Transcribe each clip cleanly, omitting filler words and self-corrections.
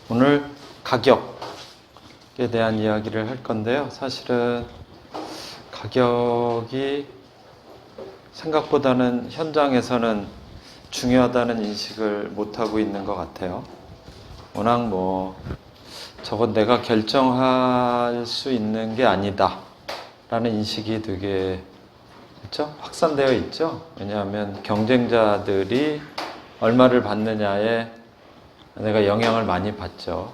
오늘 가격에 대한 이야기를 할 건데요. 사실은 가격이 생각보다는 현장에서는 중요하다는 인식을 못하고 있는 것 같아요. 워낙 저건 내가 결정할 수 있는 게 아니다 라는 인식이 되게 확산되어 있죠. 왜냐하면 경쟁자들이 얼마를 받느냐에 내가 영향을 많이 받죠.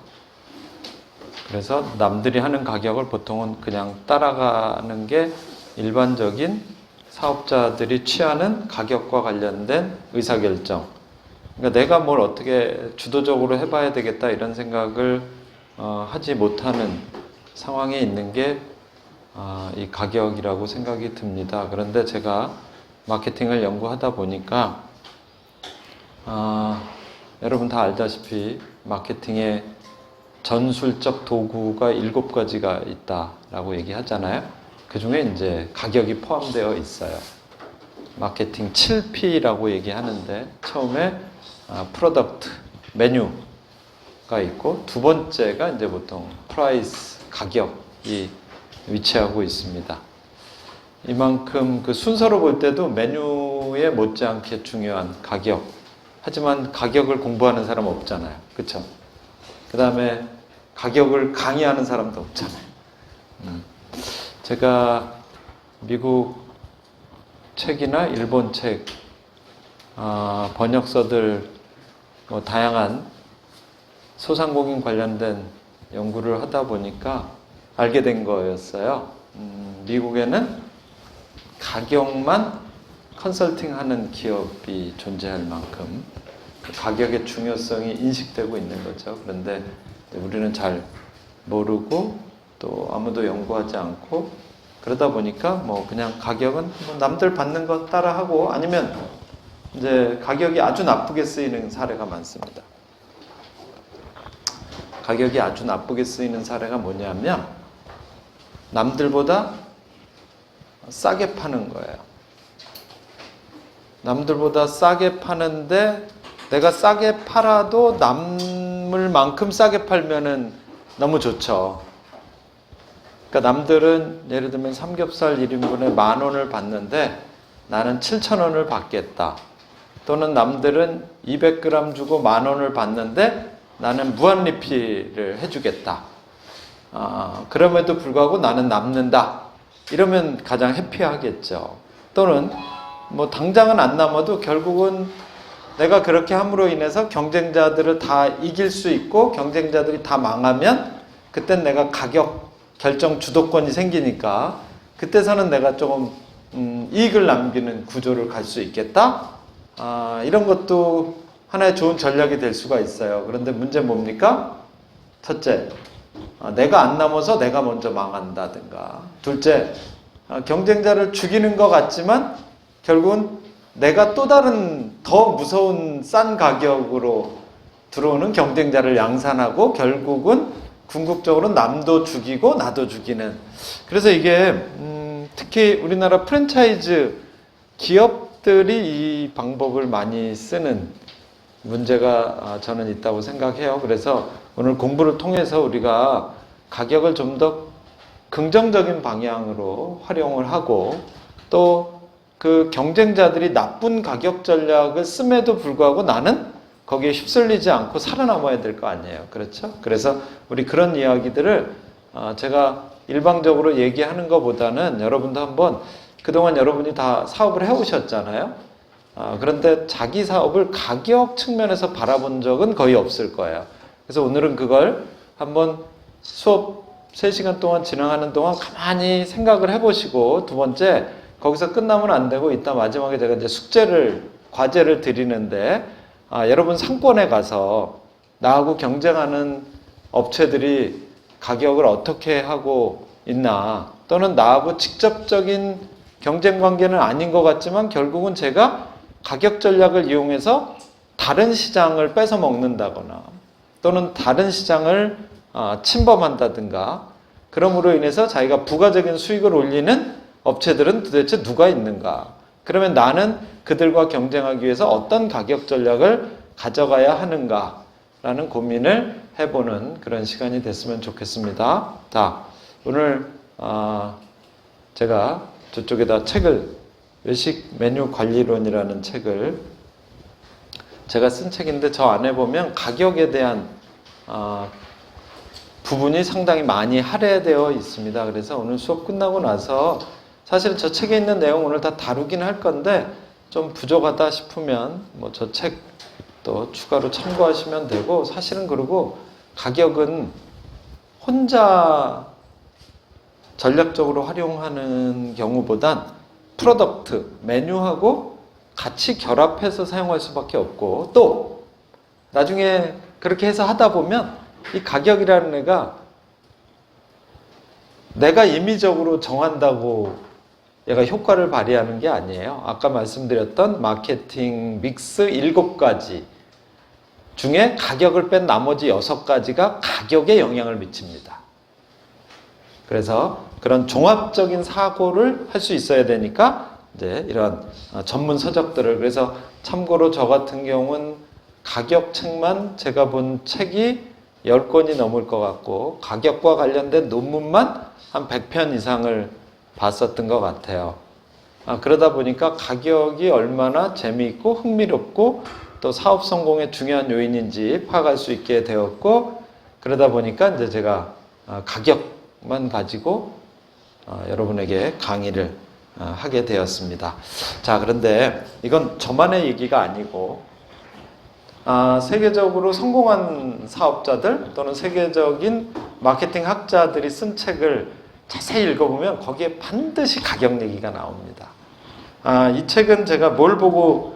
그래서 남들이 하는 가격을 보통은 그냥 따라가는 게 일반적인 사업자들이 취하는 가격과 관련된 의사결정. 그러니까 내가 뭘 어떻게 주도적으로 해봐야 되겠다 이런 생각을 하지 못하는 상황에 있는 게 이 가격이라고 생각이 듭니다. 그런데 제가 마케팅을 연구하다 보니까 여러분 다 알다시피 마케팅에 전술적 도구가 7가지가 있다라고 얘기하잖아요. 그 중에 이제 가격이 포함되어 있어요. 마케팅 7P라고 얘기하는데 처음에 프로덕트, 메뉴가 있고 두 번째가 이제 보통 프라이스, 가격이 위치하고 있습니다. 이만큼 그 순서로 볼 때도 메뉴에 못지않게 중요한 가격. 하지만 가격을 공부하는 사람 없잖아요. 그렇죠? 그 다음에 가격을 강의하는 사람도 없잖아요. 제가 미국 책이나 일본 책, 번역서들, 다양한 소상공인 관련된 연구를 하다 보니까 알게 된 거였어요. 미국에는 가격만 컨설팅하는 기업이 존재할 만큼 그 가격의 중요성이 인식되고 있는 거죠. 그런데 우리는 잘 모르고 또 아무도 연구하지 않고 그러다 보니까 그냥 가격은 남들 받는 거 따라하고 아니면 이제 가격이 아주 나쁘게 쓰이는 사례가 많습니다. 가격이 아주 나쁘게 쓰이는 사례가 뭐냐면 남들보다 싸게 파는 거예요. 남들보다 싸게 파는데 내가 싸게 팔아도 남을 만큼 싸게 팔면은 너무 좋죠. 그러니까 남들은 예를 들면 삼겹살 1인분에 10,000원을 받는데 나는 7,000원을 받겠다. 또는 남들은 200g 주고 10,000원을 받는데 나는 무한리필을 해주겠다. 그럼에도 불구하고 나는 남는다. 이러면 가장 해피하겠죠. 또는 당장은 안 남아도 결국은 내가 그렇게 함으로 인해서 경쟁자들을 다 이길 수 있고 경쟁자들이 다 망하면 그땐 내가 가격 결정 주도권이 생기니까 그때서는 내가 조금 이익을 남기는 구조를 갈 수 있겠다. 이런 것도 하나의 좋은 전략이 될 수가 있어요. 그런데 문제는 뭡니까? 첫째, 내가 안 남아서 내가 먼저 망한다든가. 둘째, 경쟁자를 죽이는 것 같지만 결국은 내가 또 다른 더 무서운 싼 가격으로 들어오는 경쟁자를 양산하고 결국은 궁극적으로 남도 죽이고 나도 죽이는. 그래서 이게 특히 우리나라 프랜차이즈 기업들이 이 방법을 많이 쓰는 문제가 저는 있다고 생각해요. 그래서 오늘 공부를 통해서 우리가 가격을 좀 더 긍정적인 방향으로 활용을 하고 또 그 경쟁자들이 나쁜 가격 전략을 씀에도 불구하고 나는 거기에 휩쓸리지 않고 살아남아야 될 거 아니에요. 그렇죠? 그래서 우리 그런 이야기들을 제가 일방적으로 얘기하는 것보다는 여러분도 한번 그동안 여러분이 다 사업을 해오셨잖아요. 그런데 자기 사업을 가격 측면에서 바라본 적은 거의 없을 거예요. 그래서 오늘은 그걸 한번 수업 3시간 동안 진행하는 동안 가만히 생각을 해보시고 두 번째, 거기서 끝나면 안 되고 이따 마지막에 제가 이제 과제를 드리는데 여러분 상권에 가서 나하고 경쟁하는 업체들이 가격을 어떻게 하고 있나 또는 나하고 직접적인 경쟁 관계는 아닌 것 같지만 결국은 제가 가격 전략을 이용해서 다른 시장을 뺏어 먹는다거나 또는 다른 시장을 침범한다든가 그럼으로 인해서 자기가 부가적인 수익을 올리는 업체들은 도대체 누가 있는가? 그러면 나는 그들과 경쟁하기 위해서 어떤 가격 전략을 가져가야 하는가? 라는 고민을 해보는 그런 시간이 됐으면 좋겠습니다. 자, 오늘 제가 저쪽에다 책을, 외식 메뉴 관리론이라는 책을 제가 쓴 책인데, 저 안에 보면 가격에 대한 부분이 상당히 많이 할애되어 있습니다. 그래서 오늘 수업 끝나고 나서 사실 저 책에 있는 내용 오늘 다 다루긴 할 건데, 좀 부족하다 싶으면 뭐 저 책 또 추가로 참고하시면 되고, 사실은 그리고 가격은 혼자 전략적으로 활용하는 경우보단 프로덕트, 메뉴하고 같이 결합해서 사용할 수밖에 없고, 또 나중에 그렇게 해서 하다 보면 이 가격이라는 애가 내가 임의적으로 정한다고 얘가 효과를 발휘하는 게 아니에요. 아까 말씀드렸던 마케팅 믹스 7가지 중에 가격을 뺀 나머지 6가지가 가격에 영향을 미칩니다. 그래서 그런 종합적인 사고를 할 수 있어야 되니까 이제 이런 전문 서적들을, 그래서 참고로 저 같은 경우는 가격 책만 제가 본 책이 10권이 넘을 것 같고, 가격과 관련된 논문만 한 100편 이상을 봤었던 것 같아요. 그러다 보니까 가격이 얼마나 재미있고 흥미롭고 또 사업 성공의 중요한 요인인지 파악할 수 있게 되었고, 그러다 보니까 이제 제가 가격만 가지고 여러분에게 강의를 하게 되었습니다. 자, 그런데 이건 저만의 얘기가 아니고 세계적으로 성공한 사업자들 또는 세계적인 마케팅 학자들이 쓴 책을 자세히 읽어보면 거기에 반드시 가격 얘기가 나옵니다. 이 책은 제가 뭘 보고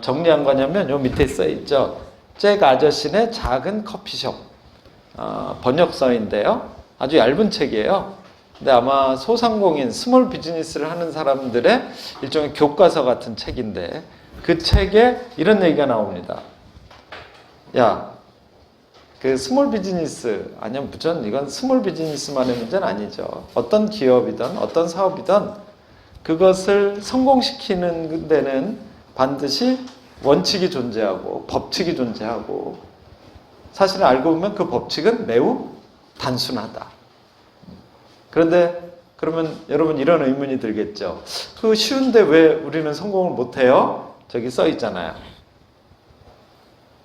정리한 거냐면 요 밑에 써있죠. 잭 아저씨네 작은 커피숍, 번역서인데요. 아주 얇은 책이에요. 근데 아마 소상공인, 스몰 비즈니스를 하는 사람들의 일종의 교과서 같은 책인데, 그 책에 이런 얘기가 나옵니다. 야, 그 스몰 비즈니스, 아니면 무전 이건 스몰 비즈니스만의 문제는 아니죠. 어떤 기업이든 어떤 사업이든 그것을 성공시키는 데는 반드시 원칙이 존재하고 법칙이 존재하고, 사실은 알고 보면 그 법칙은 매우 단순하다. 그런데 그러면 여러분 이런 의문이 들겠죠. 그 쉬운데 왜 우리는 성공을 못해요? 저기 써 있잖아요.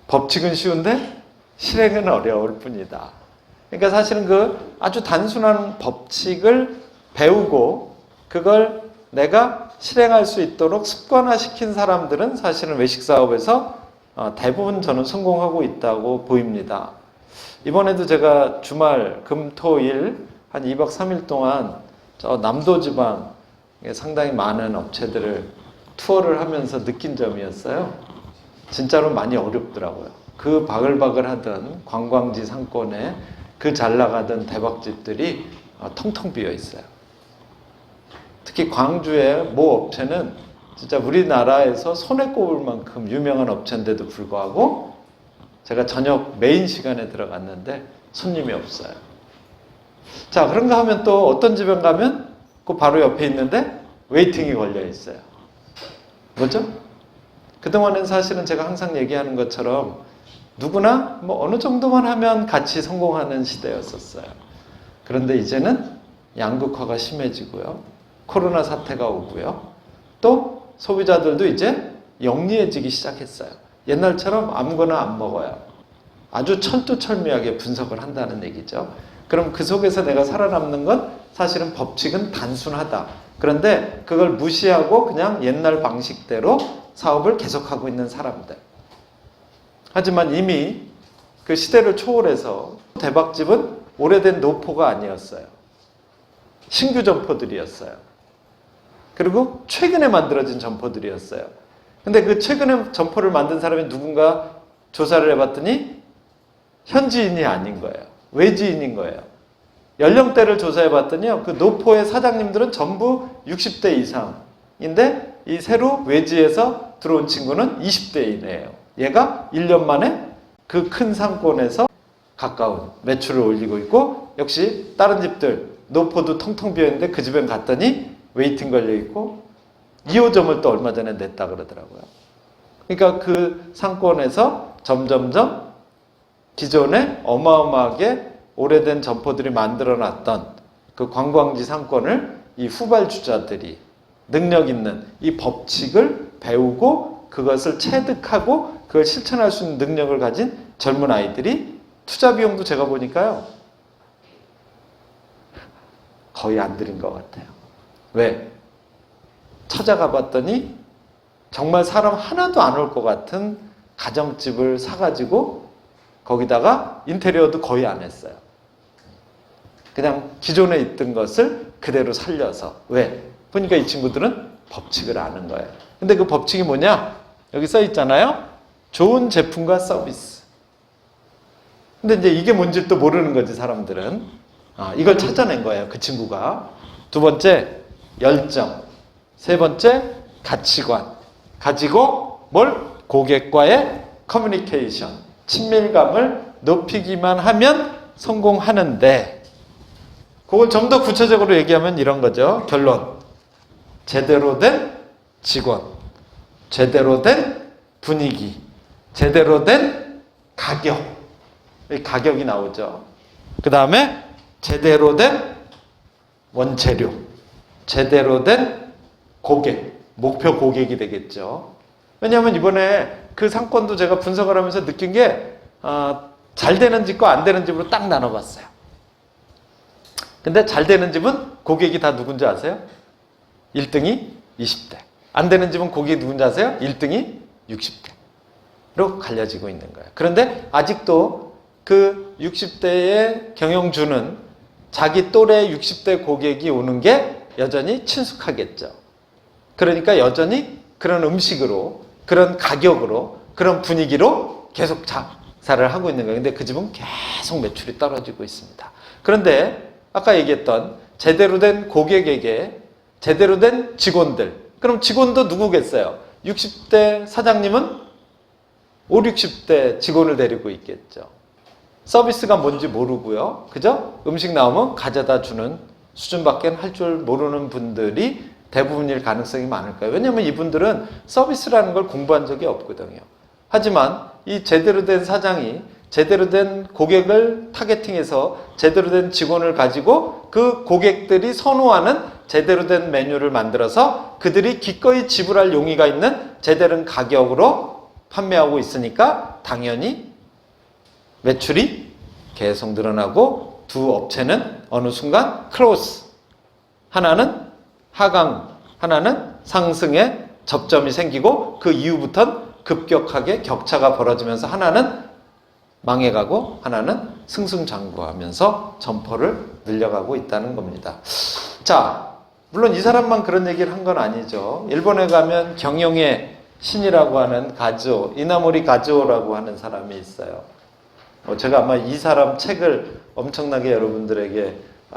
법칙은 쉬운데 실행은 어려울 뿐이다. 그러니까 사실은 그 아주 단순한 법칙을 배우고 그걸 내가 실행할 수 있도록 습관화시킨 사람들은 사실은 외식사업에서 대부분 저는 성공하고 있다고 보입니다. 이번에도 제가 주말 금, 토, 일 한 2박 3일 동안 저 남도지방에 상당히 많은 업체들을 투어를 하면서 느낀 점이었어요. 진짜로 많이 어렵더라고요. 그 바글바글 하던 관광지 상권에 그 잘 나가던 대박집들이 텅텅 비어 있어요. 특히 광주의 모 업체는 진짜 우리나라에서 손에 꼽을 만큼 유명한 업체인데도 불구하고 제가 저녁 메인 시간에 들어갔는데 손님이 없어요. 자, 그런가 하면 또 어떤 집에 가면 그 바로 옆에 있는데 웨이팅이 걸려 있어요. 뭐죠? 그동안은 사실은 제가 항상 얘기하는 것처럼 누구나 뭐 어느 정도만 하면 같이 성공하는 시대였었어요. 그런데 이제는 양극화가 심해지고요. 코로나 사태가 오고요. 또 소비자들도 이제 영리해지기 시작했어요. 옛날처럼 아무거나 안 먹어요. 아주 철두철미하게 분석을 한다는 얘기죠. 그럼 그 속에서 내가 살아남는 건 사실은 법칙은 단순하다. 그런데 그걸 무시하고 그냥 옛날 방식대로 사업을 계속하고 있는 사람들. 하지만 이미 그 시대를 초월해서 대박집은 오래된 노포가 아니었어요. 신규 점포들이었어요. 그리고 최근에 만들어진 점포들이었어요. 근데 그 최근에 점포를 만든 사람이 누군가 조사를 해봤더니 현지인이 아닌 거예요. 외지인인 거예요. 연령대를 조사해봤더니요, 그 노포의 사장님들은 전부 60대 이상인데 이 새로 외지에서 들어온 친구는 20대이네요. 얘가 1년 만에 그 큰 상권에서 가까운 매출을 올리고 있고, 역시 다른 집들 노포도 텅텅 비어있는데 그 집엔 갔더니 웨이팅 걸려있고 2호점을 또 얼마 전에 냈다 그러더라고요. 그러니까 그 상권에서 점점점 기존에 어마어마하게 오래된 점포들이 만들어놨던 그 관광지 상권을 이 후발주자들이 능력 있는 이 법칙을 배우고 그것을 체득하고 그걸 실천할 수 있는 능력을 가진 젊은 아이들이 투자 비용도 제가 보니까요 거의 안 들인 것 같아요. 왜? 찾아가 봤더니 정말 사람 하나도 안 올 것 같은 가정집을 사가지고 거기다가 인테리어도 거의 안 했어요. 그냥 기존에 있던 것을 그대로 살려서. 왜? 보니까 이 친구들은 법칙을 아는 거예요. 근데 그 법칙이 뭐냐? 여기 써 있잖아요. 좋은 제품과 서비스. 근데 이제 이게 뭔지 또 모르는 거지, 사람들은. 이걸 찾아낸 거예요, 그 친구가. 두 번째, 열정. 세 번째, 가치관. 가지고 뭘? 고객과의 커뮤니케이션. 친밀감을 높이기만 하면 성공하는데, 그걸 좀 더 구체적으로 얘기하면 이런 거죠. 결론. 제대로 된 직원, 제대로 된 분위기, 제대로 된 가격. 가격이 나오죠. 그 다음에 제대로 된 원재료, 제대로 된 고객, 목표 고객이 되겠죠. 왜냐하면 이번에 그 상권도 제가 분석을 하면서 느낀 게 잘 되는 집과 안 되는 집으로 딱 나눠봤어요. 근데 잘 되는 집은 고객이 다 누군지 아세요? 1등이 20대. 안 되는 집은 고객이 누군지 아세요? 1등이 60대로 갈려지고 있는 거예요. 그런데 아직도 그 60대의 경영주는 자기 또래 60대 고객이 오는 게 여전히 친숙하겠죠. 그러니까 여전히 그런 음식으로, 그런 가격으로, 그런 분위기로 계속 장사를 하고 있는 거예요. 근데 그 집은 계속 매출이 떨어지고 있습니다. 그런데 아까 얘기했던 제대로 된 고객에게 제대로 된 직원들. 그럼 직원도 누구겠어요? 60대 사장님은 5, 60대 직원을 데리고 있겠죠. 서비스가 뭔지 모르고요. 그죠? 음식 나오면 가져다 주는 수준밖에 할 줄 모르는 분들이 대부분일 가능성이 많을 거예요. 왜냐하면 이분들은 서비스라는 걸 공부한 적이 없거든요. 하지만 이 제대로 된 사장이 제대로 된 고객을 타겟팅해서 제대로 된 직원을 가지고 그 고객들이 선호하는 제대로 된 메뉴를 만들어서 그들이 기꺼이 지불할 용의가 있는 제대로 된 가격으로 판매하고 있으니까 당연히 매출이 계속 늘어나고 두 업체는 어느 순간 크로스. 하나는 하강, 하나는 상승의 접점이 생기고 그 이후부터는 급격하게 격차가 벌어지면서 하나는 망해가고 하나는 승승장구하면서 점포를 늘려가고 있다는 겁니다. 자, 물론 이 사람만 그런 얘기를 한 건 아니죠. 일본에 가면 경영의 신이라고 하는 가즈오, 이나모리 가즈오라고 하는 사람이 있어요. 제가 아마 이 사람 책을 엄청나게 여러분들에게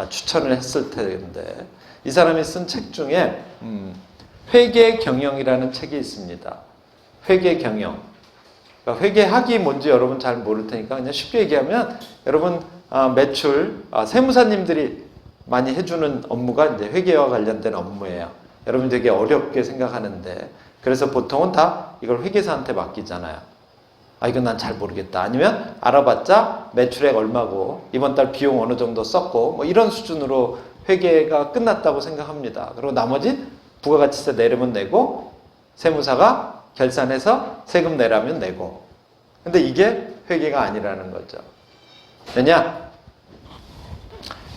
추천을 했을 텐데 이 사람이 쓴 책 중에 회계 경영이라는 책이 있습니다. 회계 경영. 그러니까 회계학이 뭔지 여러분 잘 모를 테니까 그냥 쉽게 얘기하면 여러분 매출, 세무사님들이 많이 해주는 업무가 이제 회계와 관련된 업무예요. 여러분 되게 어렵게 생각하는데 그래서 보통은 다 이걸 회계사한테 맡기잖아요. 이건 난 잘 모르겠다. 아니면 알아봤자 매출액 얼마고 이번 달 비용 어느 정도 썼고 뭐 이런 수준으로 회계가 끝났다고 생각합니다. 그리고 나머지 부가가치세 내려면 내고 세무사가 결산해서 세금 내라면 내고. 근데 이게 회계가 아니라는 거죠. 왜냐?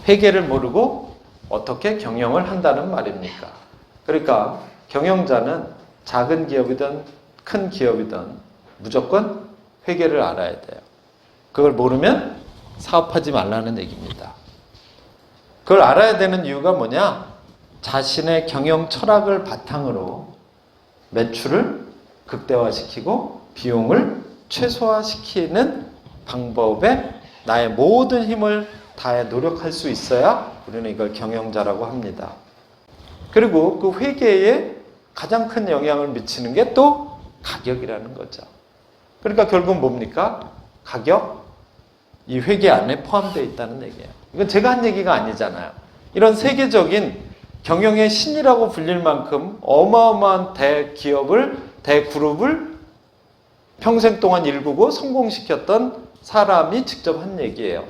회계를 모르고 어떻게 경영을 한다는 말입니까? 그러니까 경영자는 작은 기업이든 큰 기업이든 무조건 회계를 알아야 돼요. 그걸 모르면 사업하지 말라는 얘기입니다. 그걸 알아야 되는 이유가 뭐냐? 자신의 경영 철학을 바탕으로 매출을 극대화시키고 비용을 최소화시키는 방법에 나의 모든 힘을 다해 노력할 수 있어야 우리는 이걸 경영자라고 합니다. 그리고 그 회계에 가장 큰 영향을 미치는 게 또 가격이라는 거죠. 그러니까 결국은 뭡니까? 가격, 이 회계 안에 포함되어 있다는 얘기예요. 이건 제가 한 얘기가 아니잖아요. 이런 세계적인 경영의 신이라고 불릴 만큼 어마어마한 대기업을, 대그룹을 평생 동안 일구고 성공시켰던 사람이 직접 한 얘기예요.